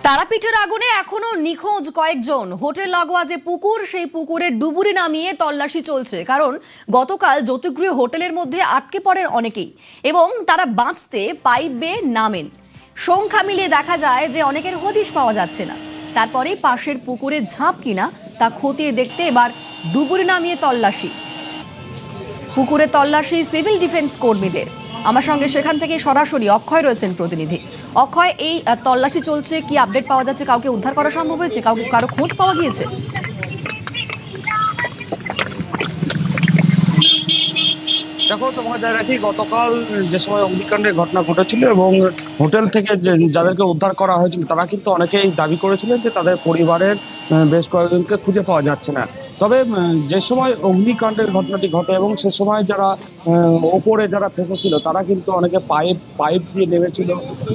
তারাপীঠের আগুনে এখনো নিখোঁজ কয়েকজন। হোটেল লাগোয়া যে পুকুর, সেই পুকুরে ডুবুরি নামিয়ে তল্লাশি চলছে, কারণ গতকাল জ্যোতিগৃহ হোটেলের মধ্যে আটকে পড়েন অনেকেই এবং তারা বাঁচতে পাইপ বেয়ে নামেন। সংখ্যা মিলিয়ে দেখা যায় যে অনেকের হদিশ পাওয়া যাচ্ছে না। তারপরে পাশের পুকুরে ঝাঁপ কিনা তা খতিয়ে দেখতে এবার ডুবুরি নামিয়ে তল্লাশি। পুকুরে তল্লাশি সিভিল ডিফেন্স কর্মীদের। আমার সঙ্গে সেখান থেকে সরাসরি অক্ষয় রয়েছেন প্রতিনিধি। অক্ষয়, এই তল্লাশি চলছে, কি আপডেট পাওয়া যাচ্ছে? কাউকে উদ্ধার করা সম্ভব হয়েছে? কারো খোঁজ পাওয়া গিয়েছে? দেখো, তোমার জায়গাটি গতকাল যে সময় অগ্নিকাণ্ডের ঘটনা ঘটেছিল এবং হোটেল থেকে যাদেরকে উদ্ধার করা হয়েছিল তারা কিন্তু অনেকেই দাবি করেছিলেন যে তাদের পরিবারের বেশ কয়েকজনকে খুঁজে পাওয়া যাচ্ছে না। তবে যে সময় অগ্নিকাণ্ডের ঘটনাটি ঘটে এবং সে সময় যারা ওপরে যারা ফেসেছিল তারা কিন্তু অনেকে পাইপ দিয়ে নেমেছিল,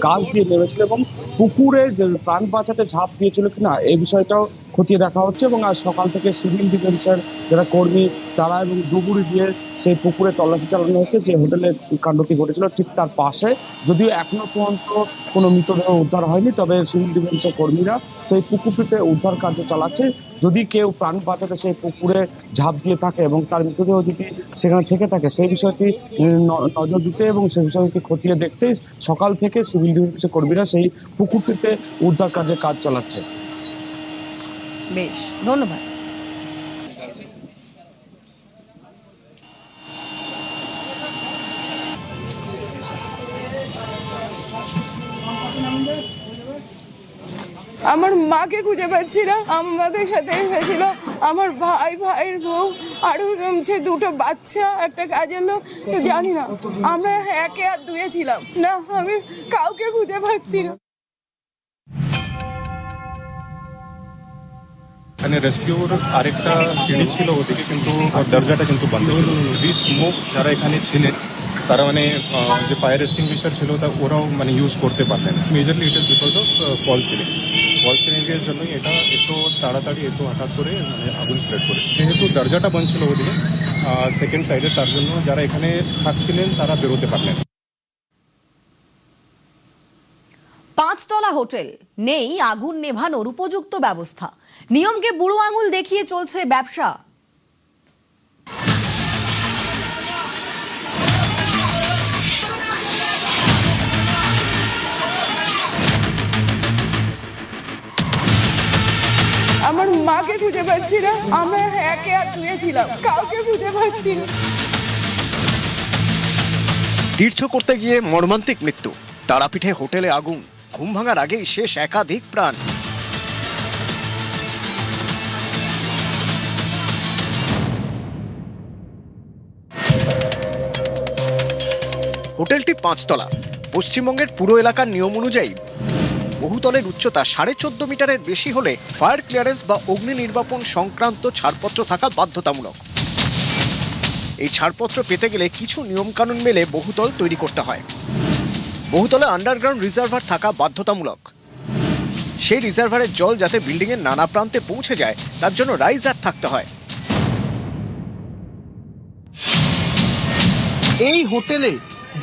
গাছ দিয়ে নেমেছিল এবং পুকুরে প্রাণ বাঁচাতে ঝাঁপ দিয়েছিল কিনা এই বিষয়টাও খতিয়ে দেখা হচ্ছে। এবং আজ সকাল থেকে সিভিল ডিফেন্সের যারা কর্মী তারা এবং ডুবুরি দিয়ে সেই পুকুরে তল্লাশি চালানো হচ্ছে। যে হোটেলের কাণ্ডটি ঘটেছিল ঠিক তার পাশে, যদিও এখনো পর্যন্ত কোনো মৃতদেহ উদ্ধার হয়নি, তবে সিভিল ডিফেন্সের কর্মীরা সেই পুকুরটিতে উদ্ধার কার্য চালাচ্ছে। যদি কেউ প্রাণ বাঁচাতে সেই পুকুরে ঝাঁপ দিয়ে থাকে এবং তার মৃতদেহ যদি সেখানে থেকে থাকে সেই বিষয়টি নজর দিতে এবং সেই বিষয়টি খতিয়ে দেখতে সকাল থেকে সিভিল ডিফেন্সের কর্মীরা সেই পুকুরটিতে উদ্ধার কাজে কাজ চালাচ্ছে। বেশ, ধন্যবাদ। আমার মাকে খুঁজে পাচ্ছি না। আমাদের সাথে এসেছিল আমার ভাইয়ের বউ, আরো দুটো বাচ্চা, একটা কাজের লোক, জানি না। আমরা 1 আর 2 ছিলাম না, আমি কাউকে খুঁজে পাচ্ছি না। এখানে রেস্কিউর আরেকটা সিঁড়ি ছিল ওদিকে, কিন্তু দরজাটা কিন্তু বন্ধ ছিল। স্মোক যারা এখানে ছিলেন তারা মানে যে ফায়ার এক্সটিংগুইশার ছিল তা ওরাও মানে ইউজ করতে পারলেন। Majorly it is because of fall ceiling এর জন্যই এটা একটু তাড়াতাড়ি একটু হঠাৎ করে মানে আগুন স্প্রেড করেছে। যেহেতু দরজাটা বন্ধ ছিল ওদিকে সেকেন্ড সাইডে, তার জন্য যারা এখানে থাকছিলেন তারা বেরোতে পারলেন। 5 তলা হোটেল, নেই আগুন নেভানোর উপযুক্ত ব্যবস্থা। নিয়মকে বুড়ো আঙুল দেখিয়ে চলছে ব্যবসা। আমার মাকে খুঁজে পাচ্ছি না। আমরা 1 আর 2 ছিলাম, কাউকে খুঁজে পাচ্ছি না। তীর্থ করতে গিয়ে মর্মান্তিক মৃত্যু। তারাপীঠে হোটেলে আগুন, ঘুম ভাঙার আগেই শেষ একাধিক প্রাণ। হোটেলটি 5 তলা। পশ্চিমবঙ্গের পুরো এলাকার নিয়ম অনুযায়ী বহুতলের উচ্চতা 14.5 মিটারের বেশি হলে ফায়ার ক্লিয়ারেন্স বা অগ্নি নির্বাপন সংক্রান্ত ছাড়পত্র থাকা বাধ্যতামূলক। এই ছাড়পত্র পেতে গেলে কিছু নিয়মকানুন মেলে বহুতল তৈরি করতে হয়। বহুতলে আন্ডারগ্রাউন্ড রিজার্ভার থাকা বাধ্যতামূলক। সেই রিজার্ভারের জল যাতে বিল্ডিং এর নানা প্রান্তে পৌঁছে যায় তার জন্য রাইজার থাকতে হয়। এই হোটেলে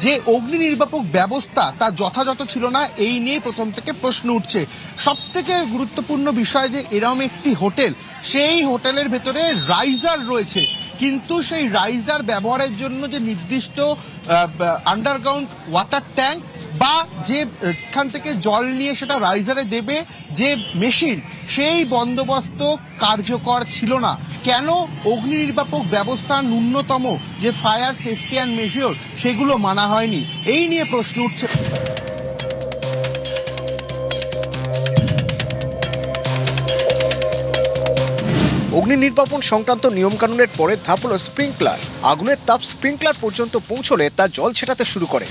যে অগ্নি নির্বাপক ব্যবস্থা তা যথাযথ ছিল না, এই নিয়ে প্রথম থেকে প্রশ্ন উঠছে। সব থেকে গুরুত্বপূর্ণ বিষয় যে এরকম একটি হোটেল, সেই হোটেলের ভেতরে রাইজার রয়েছে, কিন্তু সেই রাইজার ব্যবহারের জন্য যে নির্দিষ্ট আন্ডারগ্রাউন্ড ওয়াটার ট্যাঙ্ক বা যে এখান থেকে জল নিয়ে সেটা রাইজারে দেবে যে মেশিন, সেই বন্দোবস্ত কার্যকর ছিল না। কেন অগ্নি নির্বাপক ব্যবস্থা ন্যূনতম যে ফায়ার সেফটি অ্যান্ড মেজিওর সেগুলো মানা হয়নি, এই নিয়ে প্রশ্ন উঠছে। অগ্নি নির্বাপন সংক্রান্ত নিয়মকানুনের পরের ধাপ হল স্প্রিংকলার। আগুনের তাপ স্প্রিংকলার পর্যন্ত পৌঁছলে তা জল ছেটাতে শুরু করে।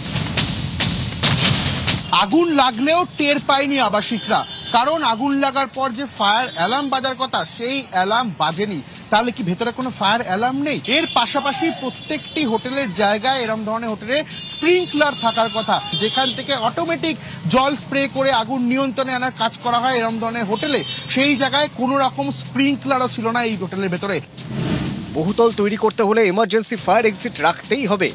আগুন লাগলেও টের পায়নি আবাসিকরা, কারণ আগুন লাগার পর যে ফায়ার অ্যালার্ম বাজার কথা সেই অ্যালার্ম বাজেনি। তাহলে কি ভেতরে কোনো ফায়ার অ্যালার্ম নেই? এর পাশাপাশি প্রত্যেকটি হোটেলের জায়গায় এরকম ধরনের হোটেলে স্প্রিংকলার থাকার কথা, যেখান থেকে অটোমেটিক জল স্প্রে করে আগুন নিয়ন্ত্রণে আনার কাজ করা হয় এরকম ধরনের হোটেলে। সেই জায়গায় কোনো রকম স্প্রিংকলারও ছিল না এই হোটেলের ভেতরে। বহুতল তৈরি করতে হলে এমার্জেন্সি ফায়ার এক্সিট রাখতেই হবে।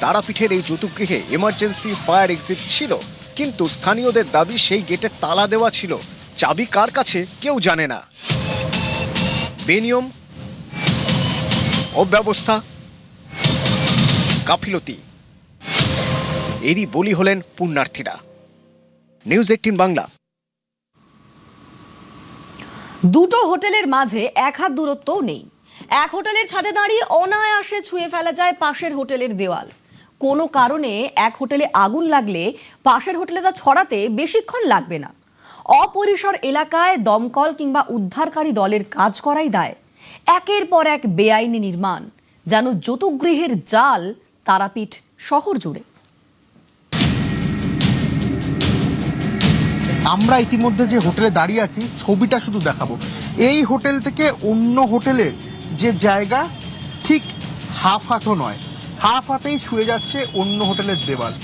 তারাপীঠের এই জ্যোতিগৃহে এমার্জেন্সি ফায়ার এক্সিট ছিল, কিন্তু স্থানীয়দের দাবি সেই গেটে তালা দেওয়া ছিল, চাবি কার কাছে কেউ জানে না। বেনিয়ম, অব্যবস্থা, গাফিলতি, এরই বলি হলেন পুণ্যার্থীরা। নিউজ 18 বাংলা। দুটো হোটেলের মাঝে এক হাত দূরত্বও নেই। এক হোটেলের ছাদে দাঁড়িয়ে অনায়াসে ছুঁয়ে ফেলা যায় পাশের হোটেলের দেওয়াল। কোনো কারণে এক হোটেলে আগুন লাগলে পাশের হোটেলে তা ছড়াতে বেশিক্ষণ লাগবে না। অপরিসর এলাকায় দমকল কিংবা উদ্ধারকারী দলের কাজ করাই দায়। একের পর এক বেআইনি নির্মাণ, যেন যৌতুকগৃহের জাল তারাপীঠ শহর জুড়ে। আমরা ইতিমধ্যে যে হোটেলে দাঁড়িয়ে আছি ছবিটা শুধু দেখাবো। এই হোটেল থেকে অন্য হোটেলের যে জায়গা ঠিক হাফ হাতও নয়, হাফ হাতেই ছুঁয়ে যাচ্ছে অন্য হোটেলের দেওয়াল।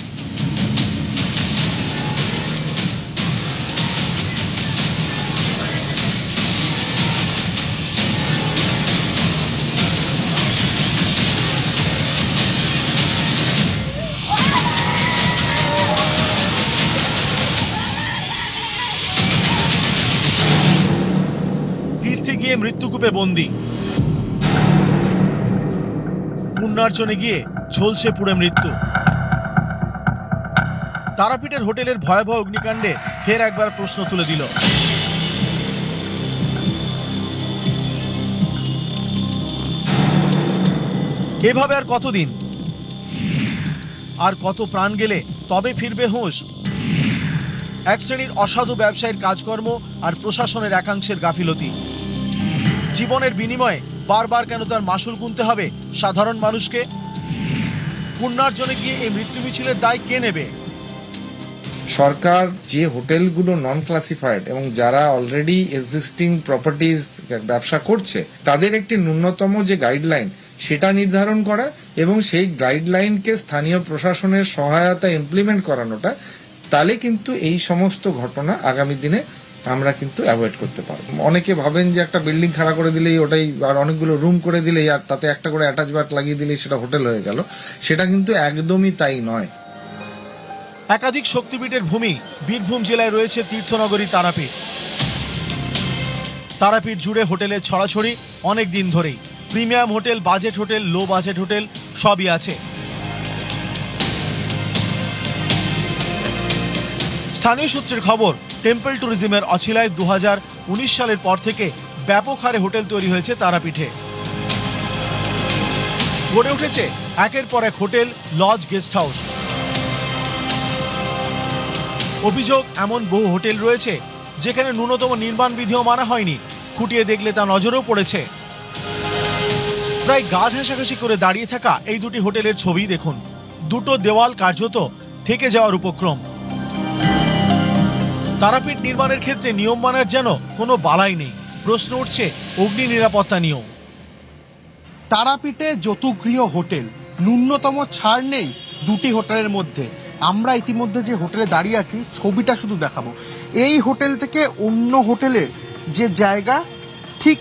তীর্থে গিয়ে মৃত্যুকূপে বন্দী, পুণ্যার্চনে গিয়ে ঝলসে পুড়ে মৃত্যু। তারাপীঠের হোটেলের ভয়াবহ অগ্নিকাণ্ডে ফের একবার প্রশ্ন তুলে দিল। এভাবে আর কতদিন, আর কত প্রাণ গেলে তবে ফিরবে হুঁশ? এক শ্রেণীর অসাধু ব্যবসায়ীর কাজকর্ম আর প্রশাসনের একাংশের গাফিলতি। জীবনের বিনিময়ে বারবার কেন তার মাসুল গুনতে হবে সাধারণ মানুষকে? পুণ্যার্জনে গিয়ে এই মৃত্যু মিছিলের দায় কে নেবে? সরকার যে হোটেলগুলো নন ক্লাসিফাইড এবং যারা অলরেডি এক্সিস্টিং প্রপার্টিজ ব্যবসা করছে তাদের একটি ন্যূনতম যে গাইডলাইন সেটা নির্ধারণ করা এবং সেই গাইডলাইনকে স্থানীয় প্রশাসনের সহায়তা ইমপ্লিমেন্ট করানোটা, তাহলে কিন্তু এই সমস্ত ঘটনা আগামী দিনে আমরা কিন্তু অ্যাভয়েড করতে পারবো। অনেকে ভাবেন যে একটা বিল্ডিং খাড়া করে দিলেই ওটাই, আর অনেকগুলো রুম করে দিলেই, আর তাতে একটা করে অ্যাটাচ বাথ লাগিয়ে দিলেই সেটা হোটেল হয়ে গেল, সেটা কিন্তু একদমই তাই নয়। একাধিক শক্তিপীঠের ভূমি বীরভূম জেলায় রয়েছে তীর্থনগরী তারাপীঠ। তারাপীঠ জুড়ে হোটেলের ছড়াছড়ি অনেক দিন ধরেই। Premium hotel, budget hotel, low budget hotel সবই আছে। স্থানীয় সূত্রের খবর, টেম্পল ট্যুরিজমের অছিলায় 2019 সালের পর থেকে ব্যাপক হারে হোটেল তৈরি হয়েছে তারাপীঠে। গড়ে উঠেছে একের পর এক হোটেল, লজ, গেস্ট হাউস। অভিযোগ, এমন বহু হোটেল রয়েছে যেখানে ন্যূনতম নির্মাণ বিধিও মানা হয়নি। খুঁটিয়ে দেখলে তা নজরেও পড়েছে। প্রায় গা ঘেঁষাঘেঁষি করে দাঁড়িয়ে থাকা এই দুটি হোটেলের ছবি দেখুন। দুটো দেওয়াল কার্যত ঠেকে যাওয়ার উপক্রম। তারাপীঠ নির্মাণের ক্ষেত্রে নিয়ম মানার যেন কোনো বালাই নেই। প্রশ্ন উঠছে অগ্নি নিরাপত্তা নিয়েও। তারাপীঠে যৌতুকগৃহ হোটেল, ন্যূনতম ছাড় নেই দুটি হোটেলের মধ্যে। আমরা ইতিমধ্যে যে হোটেলে দাঁড়িয়ে আছি ছবিটা শুধু দেখাবো। এই হোটেল থেকে অন্য হোটেলের যে জায়গা ঠিক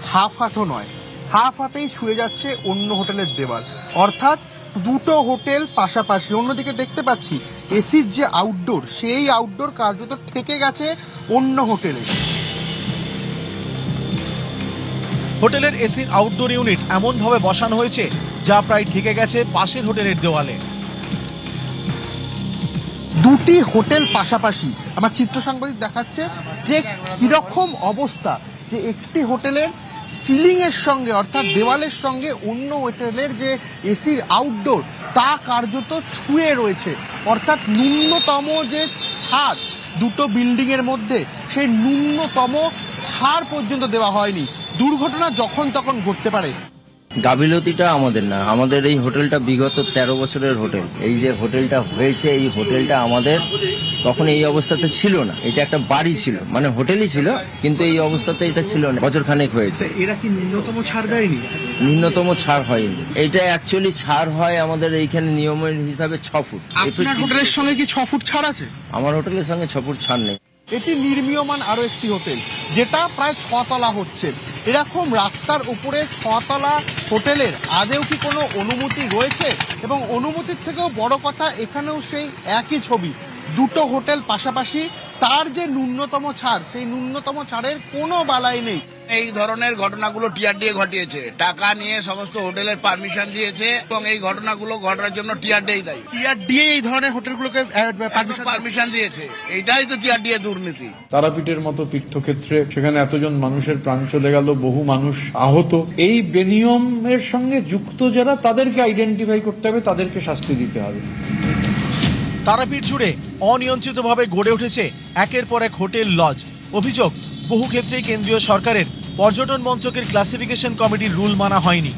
হাফ হাতও নয়, হাফ হাতেই ছুঁয়ে যাচ্ছে অন্য হোটেলের দেওয়াল। অর্থাৎ দুটো হোটেল পাশাপাশি। অন্যদিকে দেখতে পাচ্ছি এসির যে আউটডোর, সেই আউটডোর কার্যত ঠেকে গেছে অন্য হোটেলে। হোটেলের এসির আউটডোর ইউনিট এমন ভাবে বসানো হয়েছে যা প্রায় ঠেকে গেছে পাশের হোটেলের দেওয়ালে। দুটি হোটেল পাশাপাশি। আমার চিত্র সাংবাদিক দেখাচ্ছে যে কিরকম অবস্থা, যে একটি হোটেলের সিলিং এর সঙ্গে অর্থাৎ দেওয়ালের সঙ্গে অন্য হোটেলের যে এসির আউটডোর তা কার্যত ছুঁয়ে রয়েছে। অর্থাৎ ন্যূনতম যে ছাড় দুটো বিল্ডিং এর মধ্যে, সেই ন্যূনতম ছাড় পর্যন্ত দেওয়া হয়নি। দুর্ঘটনা যখন তখন ঘটতে পারে। গাফিলতিটা আমাদের না, আমাদের এই হোটেলটা বিগত 13 বছরের হোটেল। এই যে হোটেলটা হয়েছে, এই হোটেলটা আমাদের তখন এই অবস্থাতে ছিল না। এটা একটা বাড়ি ছিল, মানে হোটেলই ছিল, কিন্তু এই অবস্থাতে এটা ছিল না। বছরখানেক হয়েছে। এরা কি ন্যূনতম ছাড় দেয়নি? ন্যূনতম ছাড় হয়নি। এটা অ্যাকচুয়ালি ছাড় হয় আমাদের এইখানে নিয়মের হিসাবে 6 ফুট। আপনার হোটেলের সঙ্গে কি 6 ফুট ছাড় আছে? আমার হোটেলের সঙ্গে 6 ফুট ছাড় নেই। এটি নির্মীয়মান আরো একটি হোটেল, যেটা প্রায় 6 তলা হচ্ছে। এরকম রাস্তার উপরে 6 তলা হোটেলের আদেও কি কোনো অনুমতি রয়েছে? এবং অনুমতির থেকেও বড় কথা, এখানেও সেই একই ছবি। দুটো হোটেল পাশাপাশি, তার যে ন্যূনতম ছাড়, সেই ন্যূনতম ছাড়ের কোনো বালাই নেই। এই ধরনের ঘটনাগুলো টিআরডিএ ঘটিয়েছে, টাকা নিয়ে সমস্ত হোটেলের পারমিশন দিয়েছে এবং এই ঘটনাগুলো ঘটার জন্য টিআরডিএ দায়ী। টিআরডিএ এই ধরনের হোটেলগুলোকে পারমিশন দিয়েছে, এইটাই তো টিআরডিএ দুর্নীতি। তারাপীঠের মতো তীর্থক্ষেত্রে সেখানে এতজন মানুষের প্রাণ চলে গেল, বহু মানুষ আহত। এই বেনিয়মের সঙ্গে যুক্ত যারা, তাদেরকে আইডেন্টিফাই করতে হবে, তাদেরকে শাস্তি দিতে হবে। তারাপীঠ জুড়ে অনিয়ন্ত্রিতভাবে গড়ে উঠেছে একের পর এক হোটেল, লজ। অভিযোগ, বহু ক্ষেত্রেই কেন্দ্রীয় সরকারের পর্যটন মন্ত্রকের ক্লাসিফিকেশন কমিটির রুল মানা হয়নি।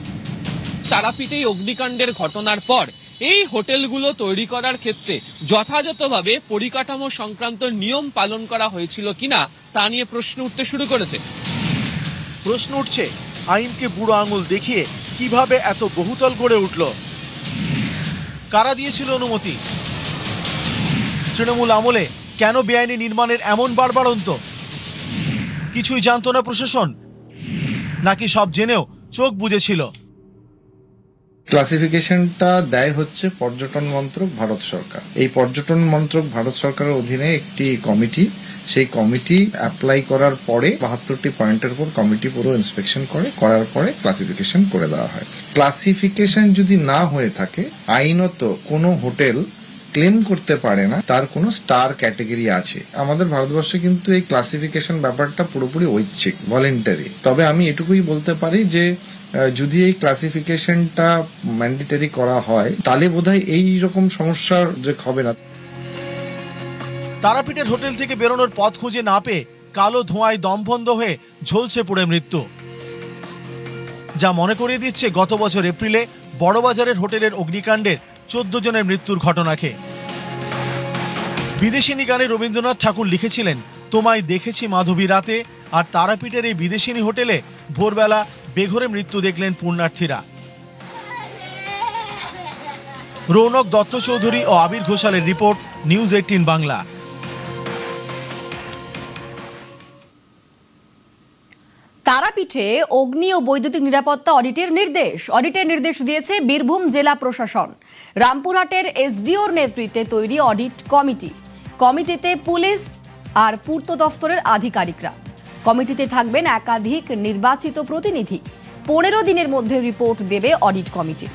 তারাপীঠে অগ্নিকাণ্ডের ঘটনার পর এই হোটেলগুলো তৈরি করার ক্ষেত্রে যথাযথভাবে পরিকাঠামো সংক্রান্ত নিয়ম পালন করা হয়েছিল কিনা তা নিয়ে প্রশ্ন উঠতে শুরু করেছে। প্রশ্ন উঠছে, আইনকে বুড়ো আঙুল দেখিয়ে কিভাবে এত বহুতল গড়ে উঠল? কারা দিয়েছিল অনুমতি? তৃণমূল আমলে কেন বেআইনি নির্মাণের এমন বাড়বাড়ন্ত? কিছুই জানতো না প্রশাসন, নাকি সব জেনেও চোখ বুজেছিল? ক্লাসিফিকেশনটা দেয় হচ্ছে পর্যটন মন্ত্রক, ভারত সরকার। এই পর্যটন মন্ত্রক ভারত সরকারের অধীনে একটি কমিটি, সেই কমিটি অ্যাপ্লাই করার পরে 72টি পয়েন্টের উপর কমিটি পুরো ইন্সপেকশন করার পরে ক্লাসিফিকেশন করে দেওয়া হয়। ক্লাসিফিকেশন যদি না হয়ে থাকে, আইনত কোনো হোটেল ক্লেম করতে পারে না তার কোনো স্টার ক্যাটেগরি আছে। আমাদের ভারতবর্ষে কিন্তু এই ক্লাসিফিকেশন ব্যাপারটা পুরোপুরি ঐচ্ছিক, ভলেন্টারি। তবে আমি এটুকুই বলতে পারি যে যদি এই ক্লাসিফিকেশনটা ম্যান্ডেটরি করা হয়, তাহলে বোধহয় এই রকম সমস্যার যে হবে না। তারাপীঠের হোটেল থেকে বেরোনোর পথ খুঁজে না পেয়ে কালো ধোঁয়ায় দমবন্ধ হয়ে ঝলসে পড়ে মৃত্যু। যা মনে করিয়ে দিচ্ছে গত বছর এপ্রিলে বড়বাজারের হোটেলের অগ্নিকাণ্ডের 14 জনের মৃত্যুর ঘটনাকে। বিদেশিনী গানে রবীন্দ্রনাথ ঠাকুর লিখেছিলেন, তোমায় দেখেছি মাধবী রাতে, আর তারাপীঠের এই বিদেশিনী হোটেলে ভোরবেলা বেঘরে মৃত্যু দেখলেন পুণ্যার্থীরা। রৌনক দত্ত চৌধুরী ও আবির ঘোষালের রিপোর্ট, নিউজ 18 বাংলা। তারাপীঠে অগ্নি ও বৈদ্যুতিক নিরাপত্তা অডিটের নির্দেশ দিয়েছে বীরভূম জেলা প্রশাসন। রামপুরহাটের এসডিওর নেতৃত্বে তৈরি অডিট কমিটিতে পুলিশ আর পূর্ত দফতরের আধিকারিকরা। কমিটিতে থাকবেন একাধিক নির্বাচিত প্রতিনিধি। 15 দিনের মধ্যে রিপোর্ট দেবে অডিট কমিটি।